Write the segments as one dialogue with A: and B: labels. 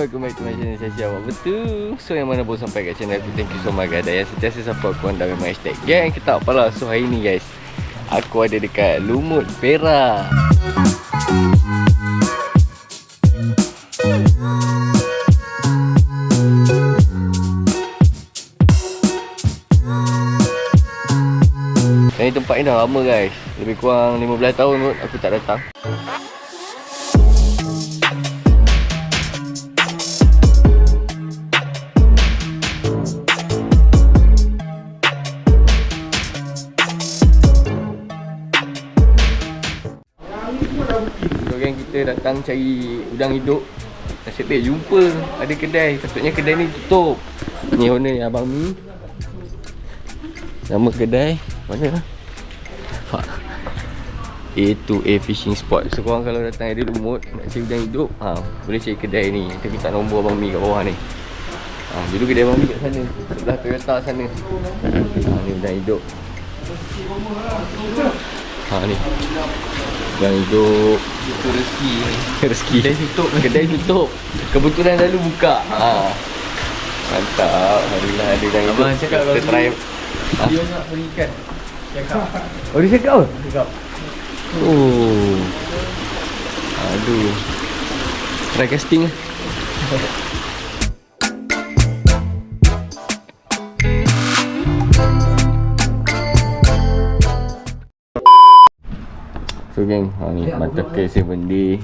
A: welcome back to my channel. Saya Syawak betul. So yang mana pun sampai kat channel aku, thank you so much guys. Dan yang sentiasa support aku anda memang hashtag gang kita apalah. So hari ni guys, aku ada dekat Lumut Perak. Dan ni tempat ni dah lama guys. Lebih kurang 15 tahun kot aku tak datang. Kita datang cari udang hidup. Nasib baik jumpa ada kedai. Patutnya kedai ni tutup. Ni owner ni Abang Mi. Nama kedai mana? A2A Fishing Spot. So korang kalau datang area Lumut nak cari udang hidup, boleh cari kedai ni. Nanti kita nombor Abang Mi kat bawah ni. Dulu kedai Abang Mi kat sana, sebelah Toyota sana. Ni udang hidup. Ni udang hidup. Itu rezeki. Rezeki. Kedai tutup. Kebetulan lalu buka. Mantap. Alhamdulillah ada udang hidup.
B: Abang cakap kalau
A: kita try.
B: Dia nak beri ikan. Cakap.
A: Oh dia cakap apa?
B: Cakap.
A: Oh. Aduh. Try casting lah. So geng, ni mata ke 7D.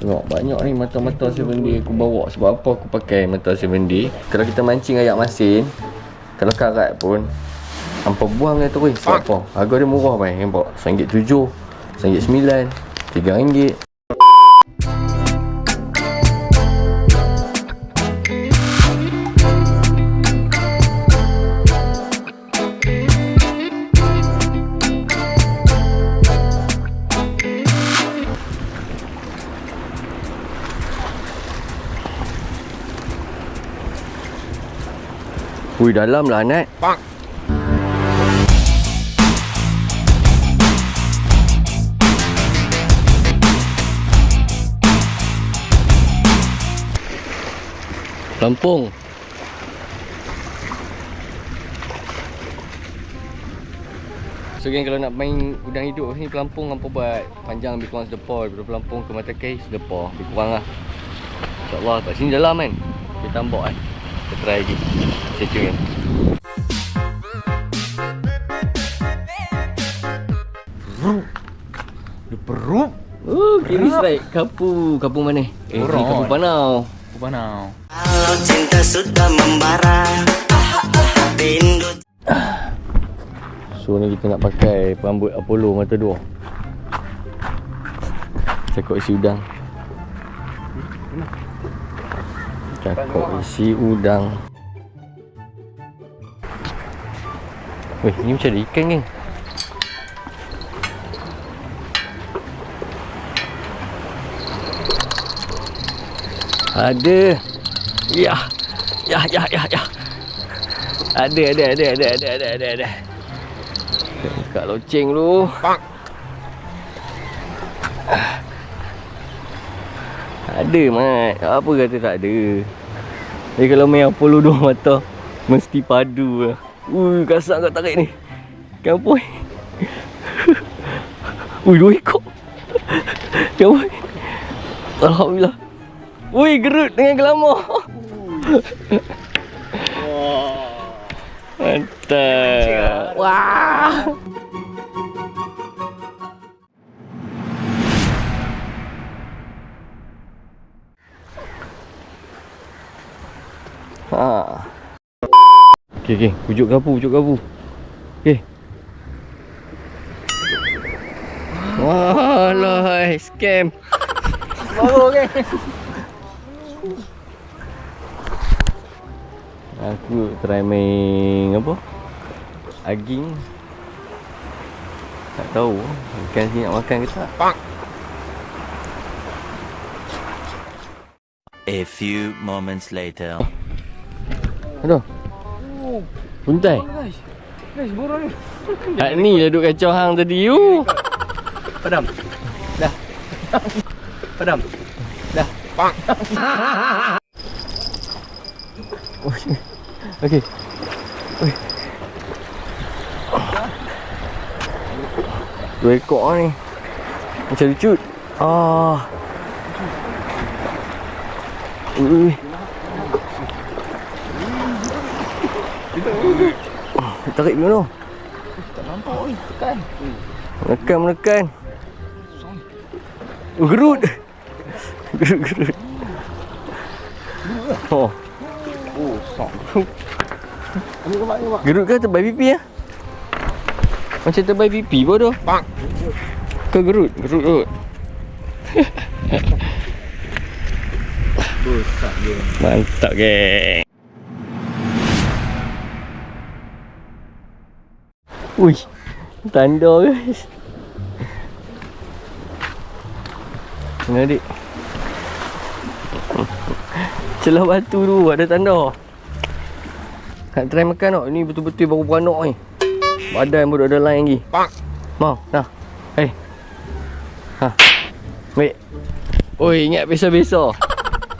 A: Tengok banyak ni mata-mata 7D aku bawa. Sebab apa aku pakai mata 7D? Kalau kita mancing ayak masin, kalau karat pun hampa buang dia terus. Sebab apa? Harga dia murah bang. Nampak? RM1.7, RM1.9, RM3. Ui, dalam lah Nat. Lampung. So geng, kalau nak main udang hidup sini Pelampung hampa buat panjang lebih kurang sedepar. Daripada Pelampung ke Mata Kais sedepar. Lebih kurang lah. InsyaAllah kat sini dalam kan. Kita tambak kan. Kita try lagi. Stay tune kan.
B: Dia perut.
A: Kiri strike. Kapu. Kapu mana? Ni Kapu Panau.
B: Kapu Panau.
C: Kalau cinta sudah membara, rindu.
A: So ni kita nak pakai perambut Apollo mata dua. Cakap isi udang. Cakap isi udang. Weh, ni macam ada ikan geng. Ada. Ya. Ada. Dekat loceng dulu. Ada mat. Apa kata tak ada. Jadi kalau main Apollo dua mata mesti padu lah. Kasar kau tarik ni. Ikan apa ni? Dua ekor. Ikan apa ni? Alhamdulillah. Gerut dengan gelama. Mantap. Wah. Okay. Pujuk gapu. Okay. Walah, scam.
B: Baru kan.
A: Aku try main apa? Aging. Tak tahu ikan sini nak makan ke tak.
C: A few moments later.
A: Aduh. Buntai.
B: Guys, borang ni.
A: Ni lah duk kacau hang tadi.
B: Padam. Dah. Padam. Dah.
A: Okey. Oi. 2 ekor ni. Macam lucu. Ui. Tarik dulu.
B: Tak nampak oi, tekan.
A: Menekan. Gerut. Gerut. Oh.
B: Oh, sok.
A: Gerut ke terbaik pipi ya? Macam terbaik pipi pun tu. Ke gerut? Gerut.
B: Besar dia.
A: Mantap geng. Ui, tanda guys. Mana adik? Celah batu tu ada tanda. Nak try makan tak? Ni betul-betul baru beranak ni. Badan pun ada line lagi. Mau, nah. Hei. Ha. Baik. Oi, ingat besar-besar.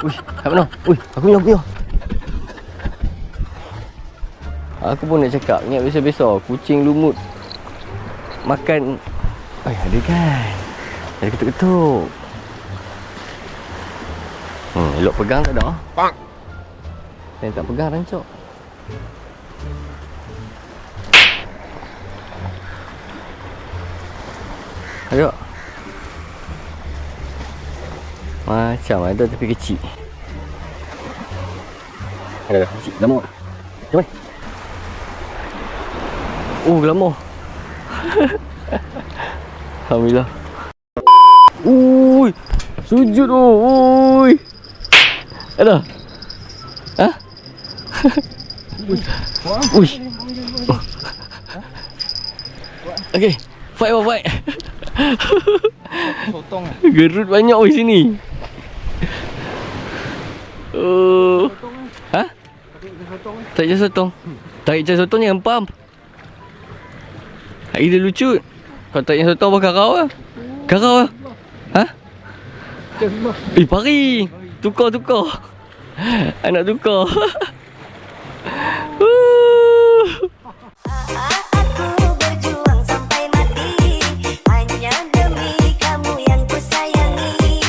A: Ui, kat mana? Ui, aku punya. Aku pun nak cakap, ingat besar-besar. Kucing lumut makan. Ada kan? Ada ketuk-ketuk. Elok pegang tak ada. Yang tak pegang rancak. Ada. Macam ada tapi kecil. Ada kecil. Lama. Jom. Oh, lama. Alhamdulillah. Ui, sujud tu. Ui. Ada. Ha? Ui. Okey, fight.
B: Sotong.
A: Gerut banyak di sini. Ha? Tarik je sotong. Tarik je sotong ni empam. Hari dia lucu. Kau tarik je sotong apa karau lah? Karau lah. Ha? Pari. Tukar. Anak tukar.
D: Aku berjuang sampai mati hanya demi kamu yang ku sayangi.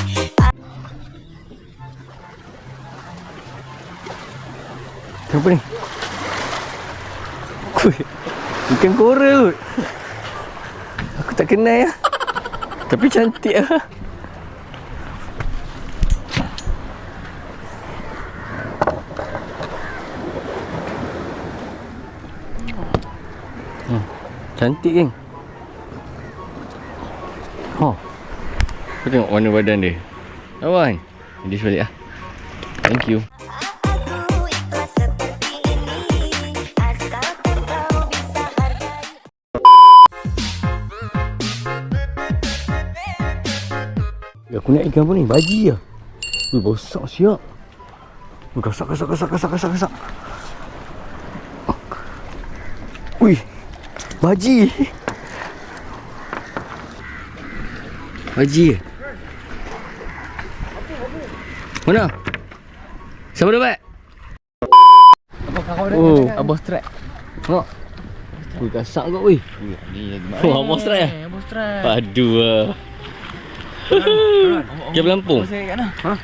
A: Apa ni? Ikan korel. Aku tak kenal ya. Tapi cantik lah. Cantik geng. Kau tengok warna badan dia. Lawan. Dia balik lah. Thank you.
D: Aku ikhlas seperti ini asalkan kau bisa hargai.
A: Aku nak ikan apa ni? Baji lah. Besar siap. Gasak. Ui. Baji. Mana? Siapa dapat? Oh, abah strike. Tengok. Ui, gasak kau weh.
B: Ni lagi
A: Oh, abah strike lah.
B: Abang strike.
A: Aduh lah. Dia Lampung.
B: Saya kat mana?
A: Ha?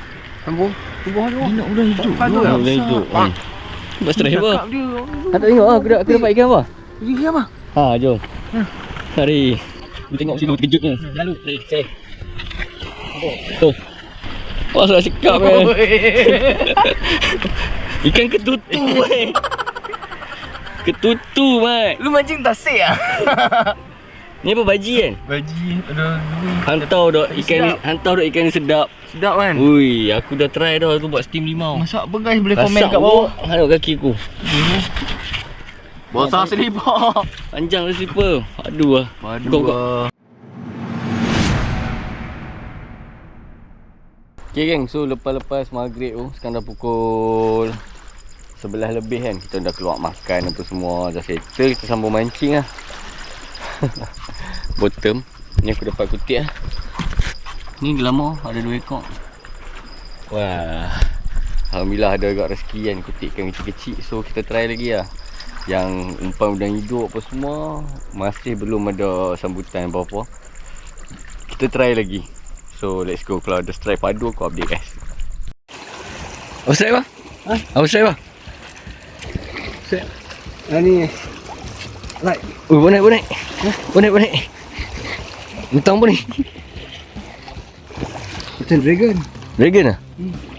A: Lampung?
B: Tubuh tu. Dia nak udah hidup.
A: Udah hidup. Abah strike apa?
B: Cakap dia.
A: Tak tengok lah, aku dapat ikan apa?
B: Ini apa?
A: Ha, jom. Mari. Kita tengok sini terkejut ni.
B: Lalu.
A: Cek. Tu. Wah, salah cakap kan. Ikan ketutu weh. Ketutu mat.
B: Lu mancing tasik ah.
A: Ni apa baji kan?
B: Baji ada
A: Hantar dah ikan ni sedap.
B: sedap kan?
A: Ui, aku dah try dah tu buat steam limau.
B: Masak apa guys, boleh komen kat bawah.
A: Hanuk kaki aku.
B: Basah selipar.
A: Panjang lah slipper. Aduh lah. Kau. Okay geng, so lepas-lepas maghrib tu, sekarang dah pukul 11 lebih kan. Kita dah keluar makan apa semua, dah settle. Kita sambung mancing lah. Bottom. Ni aku dapat kutik lah. Ni gelama, ada 2 ekor. Wah. Alhamdulillah ada agak rezeki kan, kutip ikan kecil-kecil. So kita try lagi lah. Yang umpan udang hidup apa semua masih belum ada sambutan apa-apa. Kita try lagi. So let's go. Kalau ada strike padu aku update guys. Apa strike bang? Ha? Apa strike bang?
E: Ni like
A: Bonek. Bonek. Mentang pun ni.
E: macam dragon.
A: Dragon lah?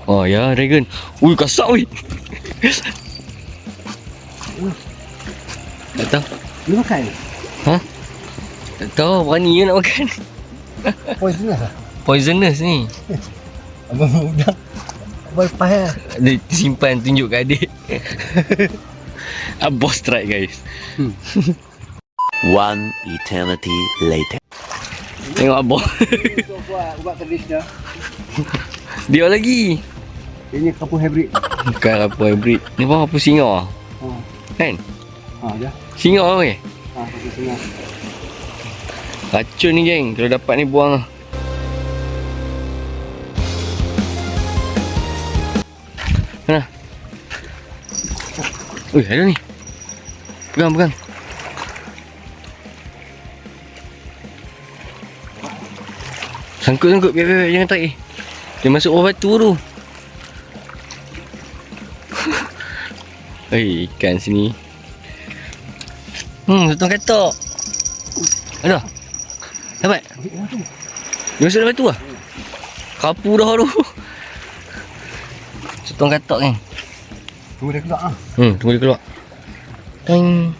A: Oh ya, dragon. Ui, kasar ui. Tak tahu.
E: Dia makan.
A: Ha? Tak tahu, berani ke nak makan.
E: Poisonous lah.
A: Poisonous ni.
E: Abang udang. Abang lepas lah.
A: Dia simpan tunjuk kat adik. Abang strike guys.
C: One eternity later.
A: Tengok abang.
E: Buat ubat tradisional.
A: Dia lagi.
E: Ini kapur hybrid.
A: Bukan apa hybrid. Ni bang apa singa?
E: Oh.
A: Kan?
E: Dia.
A: Singa ke?
E: Kapur singa.
A: Racun ni geng. Kalau dapat ni buang lah. Mana? Ui, ada ni. Pegang. Sangkut. Biar. Jangan tarik. Dia masuk bawah batu tu. Ikan sini. Sotong katok. Ada? Dapat? Dia masuk dalam batu lah? Kapu dah tu. Sotong katok kan?
E: Tunggu dia keluar ah.
A: Tunggu dia keluar. Teng.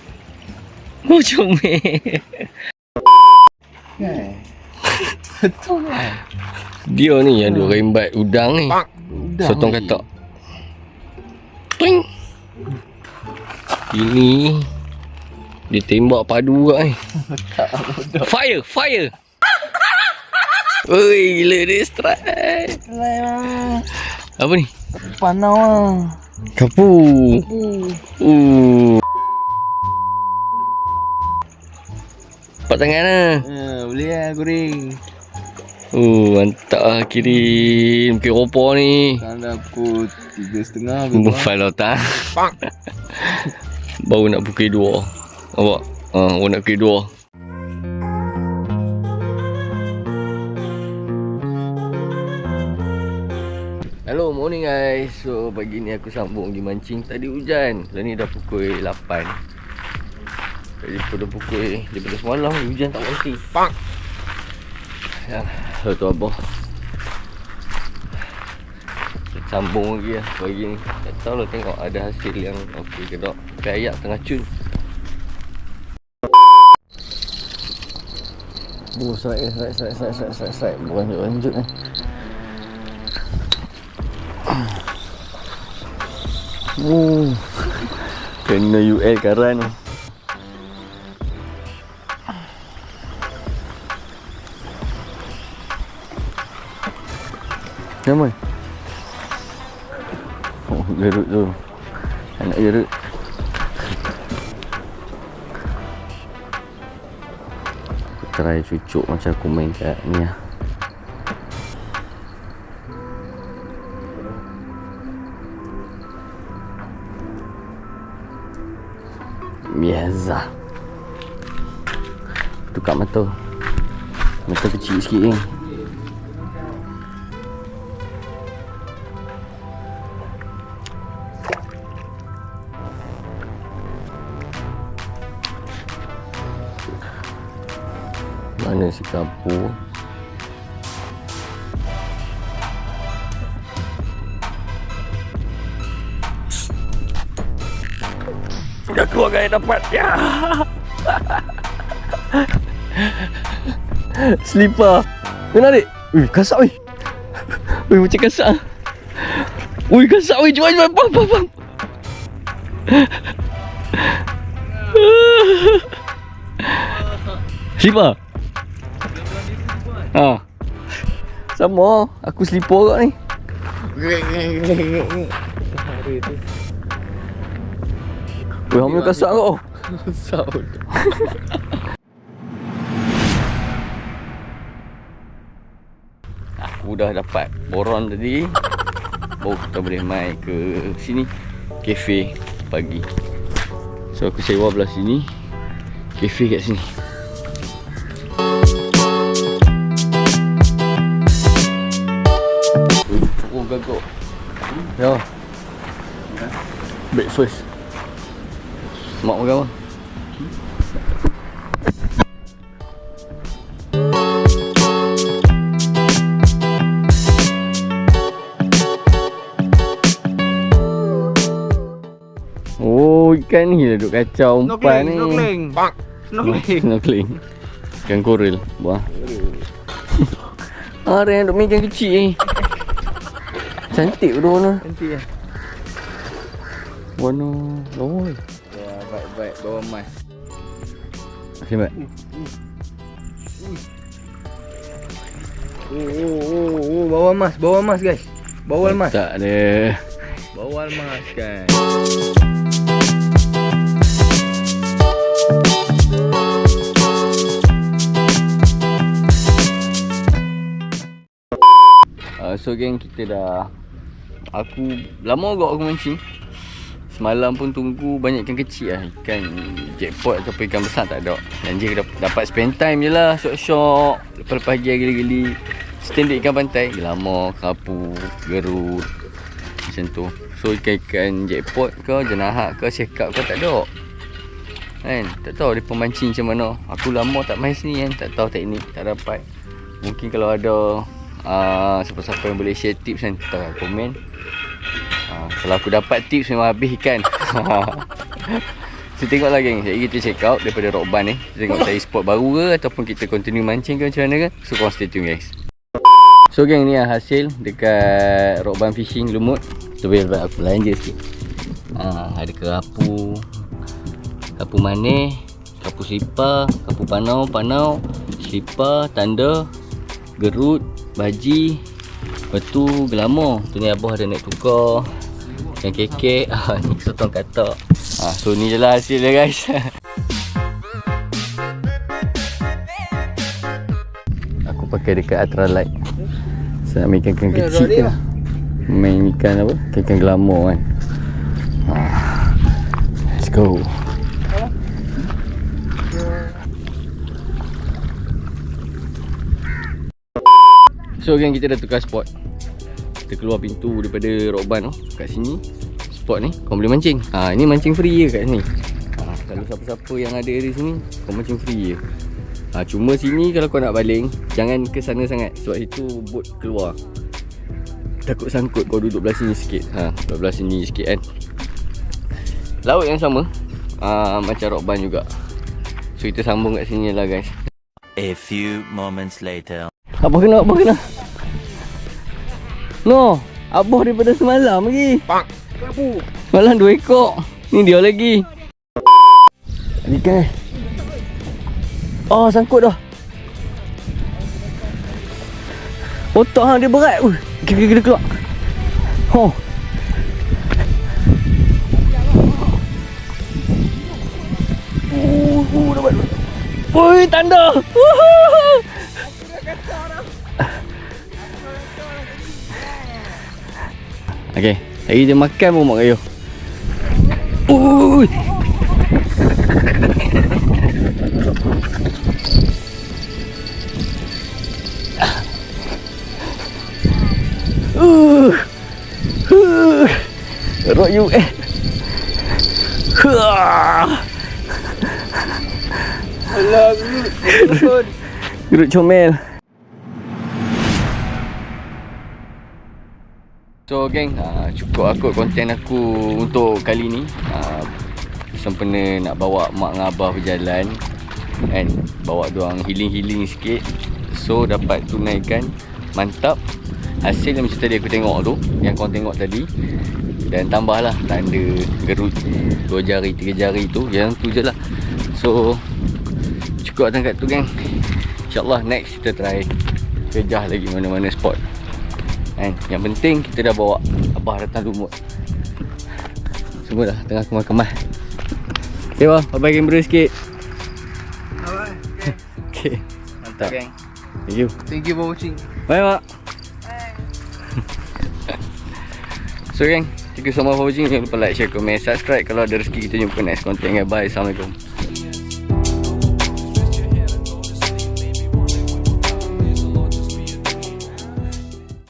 A: Comel. Dia ni yang duk rembat udang ni. Sotong katak. Teng. Ini dia tembak padu kat ni. Fire. Oi, gila dia strike. Apa ni?
B: Panau lah.
A: Kapu. Empat tangan lah.
B: Boleh lah goreng.
A: Mantap lah kirim. Mungkin ropa ni.
B: Kalau aku 3.5
A: Buffal otak. Baru nak pukul 2. Awak? Baru nak pukul 2. Hello, morning guys. So pagi ni aku sambung pergi mancing. Tadi hujan. Sekarang ni dah pukul 8. Daripada semalam hujan tak berhenti. Ya, tu abah. Sambung lagi lah pagi ni. Tak tahulah, tengok ada hasil yang okey ke tak. Pakai ayak tengah cun. Strike. Berlanjut ni. Kena UL karan tu. Namai. Gerut tu. Anak gerut. Aku try cucuk macam aku main kat ni lah. Biasa. Tukar mata. Mata kecil sikit ni. Mana si kapur? Dah keluar gaya dapat. Ya. Slipper. Mana adik? Ui, kasak oi. Ui, macam kasak. Ui, kasak oi. Jual. Pam. Slipper. Sama. Aku slipper kat ni. Weh, hamil kasak kau. Aku dah dapat boron tadi. baru kita boleh mai ke sini, kafe pagi. So aku sewa belah sini, kafe kat sini. Oh gagak. Ya. Breakfast. Mak makan apa? Oh, ikan ni lah duk kacau umpan ni. Snorkeling. Ikan korel. Buah. Ada yang duk main ikan kecil ni. Cantik betul warna.
B: Nanti ya.
A: Warna oh.
B: Ya, baik-baik bawa emas.
A: Okey, Mat.
B: Bawa emas guys. Bawa emas.
A: Tak ada.
B: Bawa emas kan.
A: So geng, kita dah, aku lama agak aku mancing. Semalam pun tunggu banyak ikan kecil lah. Ikan jackpot ataupun ikan besar tak ada. Dan dia dapat spend time je lah, syok-syok. Lepas pagi geli-geli standard ikan pantai, lama, kerapu, gerut, macam tu. So ikan-ikan jackpot ke, jenahat ke, sekap ke tak ada kan. Tak tahu dia pemancing macam mana. Aku lama tak main sini kan, tak tahu teknik, tak dapat. Mungkin kalau ada siapa-siapa yang boleh share tips kan, kita komen. Kalau aku dapat tips memang habis ikan. So tengoklah geng, sekejap kita check out daripada Rock Band ni. Kita tengok cari spot baru ke ataupun kita continue mancing ke macam mana ke. So korang stay tune guys. So geng, ni lah hasil dekat Rock Band Fishing Lumut. So biar aku belanja sikit. Ada kerapu, kerapu manis, kerapu selipar, kerapu panau, selipar, tanda, gerut, baji, lepas tu gelama. Tu ni abah ada naik tukar yang kekek. Ni sotong katak. So ni je lah hasil dia guys. Aku pakai dekat ultralight. Saya nak main ikan kecil je lah. Main ikan apa? Ikan gelama kan. Let's go. So kan kita dah tukar spot. Kita keluar pintu daripada Rock Band tu. Kat sini spot ni kau boleh mancing. Ini mancing free je kat sini. Kalau siapa-siapa yang ada di sini, kau mancing free je. Cuma sini kalau kau nak baling, jangan ke sana sangat. Sebab itu bot keluar. Takut sangkut, kau duduk belah sini sikit. Belah sini sikit kan. Laut yang sama. Macam Rock Band juga. So kita sambung kat sini lah guys.
C: A few moments later.
A: Apa kena? No, abah daripada semalam lagi.
B: Kerapu.
A: Semalam 2 ekor. Ni dia lagi. Ikan. Sangkut dah. Otak dia berat. Kena keluar. Dapat. Oi, tanda. Okey, hari dia makan pun mak kayu. Ui. Rock you
B: Alah, gerut.
A: Gerut comel. So geng, cukup aku konten aku untuk kali ni. Sempena nak bawa mak dengan abah berjalan kan, bawa diorang healing sikit. So dapat tunaikan mantap hasil yang macam tadi aku tengok tu, yang korang tengok tadi. Dan tambahlah tanda gerut 2 jari 3 jari tu, yang tu je lah. So cukup dekat tu geng. InsyaAllah next kita try kejah lagi mana-mana spot kan. Yang penting kita dah bawa abah datang Lumut. Semua dah tengah kemas-kemas. Okay bang, bye-bye kamera sikit.
B: Alright.
A: Okay,
B: Mantap geng.
A: thank you.
B: Thank you for watching.
A: Bye mak. So gang, thank you so much for watching. Jangan lupa like, share, komen, subscribe. Kalau ada rezeki kita jumpa next content. Bye. Assalamualaikum.